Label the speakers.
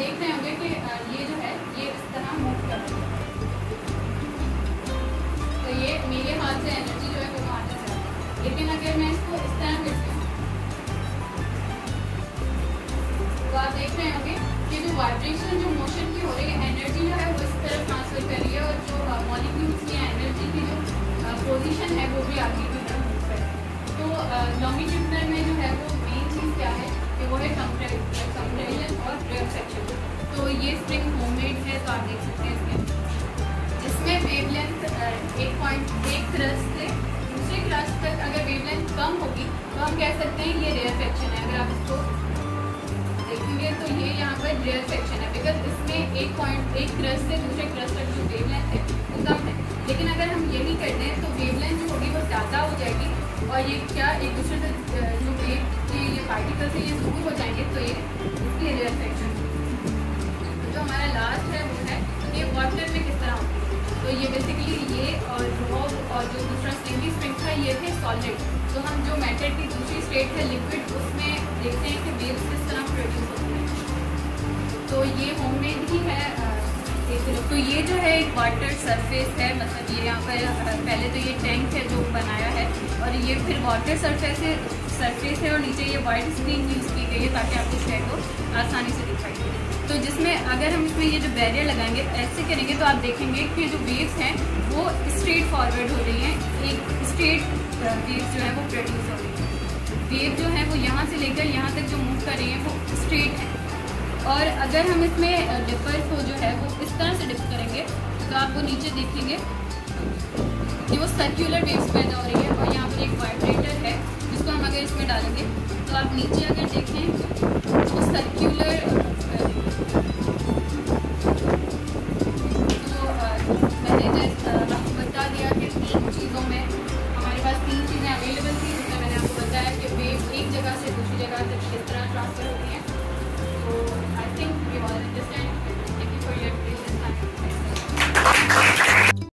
Speaker 1: देख रहे होंगे कि ये जो है ये इस तरह मूव कर रहा है, तो ये मेरे हाथ से एनर्जी जो है वो वहाँ तक जाती है। लेकिन अगर मैं इसको इस तरह करती हूँ तो आप देख रहे होंगे कि जो वाइब्रेशन जो मोशन की हो रही है, एनर्जी जो है वो इस तरफ ट्रांसफर कर रही है और जो मॉलिक्यूल्स की एनर्जी की जो पोजीशन है वो भी आगे की तरफ मूव कर रही है। तो लॉन्गिट्यूडनल में जो है वो मेन चीज़ क्या है कि वो है कंप्रेशन और रिफ्लेक्शन। तो ये स्प्रिंग होममेड है, तो आप देख सकते हैं इसमें वेवलेंथ 1.1 क्रस्ट से दूसरे क्रस्ट तक अगर वेवलेंथ कम होगी तो हम कह सकते हैं ये रेयर सेक्शन है। अगर आप इसको देखेंगे तो ये यहाँ पर रेयर सेक्शन है, बिकॉज इसमें 1.1 क्रस्ट से दूसरे क्रस्ट तक जो वेवलेंथ है वो कम है। लेकिन अगर हम यही कर दें तो वेवलेंथ जो होगी वो ज़्यादा हो जाएगी और ये क्या एक दूसरे से जो वेव के ये पार्टिकल से ये दूर हो जाएंगे, तो ये इसकी रेयर सेक्शन। तो जो हमारा लास्ट है वो है ये वाटर में किस तरह होती है। तो ये बेसिकली ये और रॉक और जो दूसरा स्टिंगी स्प्रिंग था ये थे सॉलिड। तो हम जो मैटर की दूसरी स्टेट है लिक्विड, उसमें देखते हैं कि वेव्स किस तरह प्रोड्यूस होती है। तो ये होममेड ही है। तो ये जो है एक वाटर सरफेस है, मतलब ये यहाँ पर पहले तो ये टैंक है जो बनाया है और ये फिर वाटर सरफेस है और नीचे ये वाइट स्क्रीन यूज़ की गई है ताकि आपको शेडो आसानी से दिखाई दे। तो जिसमें अगर हम इसमें ये जो बैरियर लगाएंगे ऐसे करेंगे तो आप देखेंगे कि जो वेव्स हैं वो स्ट्रेट फॉरवर्ड हो रही हैं, एक स्ट्रेट वेव्स जो है वो प्रोड्यूस हो रही है। वेव जो है वो यहाँ से लेकर यहाँ तक जो मूव कर रही है वो स्ट्रेट है। और अगर हम इसमें डिपर को जो है वो इस तरह से डिप करेंगे तो आप वो नीचे देखेंगे कि वो सर्कुलर वेव्स पैदा हो रही है और यहाँ पर एक वाइब्रेटर है जिसको हम अगर इसमें डालेंगे तो आप नीचे अगर देखें तो सर्कुलर मैंने जैसे आपको बता दिया कि 3 चीज़ों में हमारे पास 3 चीज़ें अवेलेबल थी, जिसमें मैंने आपको बताया कि वेव एक जगह से दूसरी जगह तक किस तरह ट्रांसफर होती हैं। So I think we all understand. Thank you for your patience.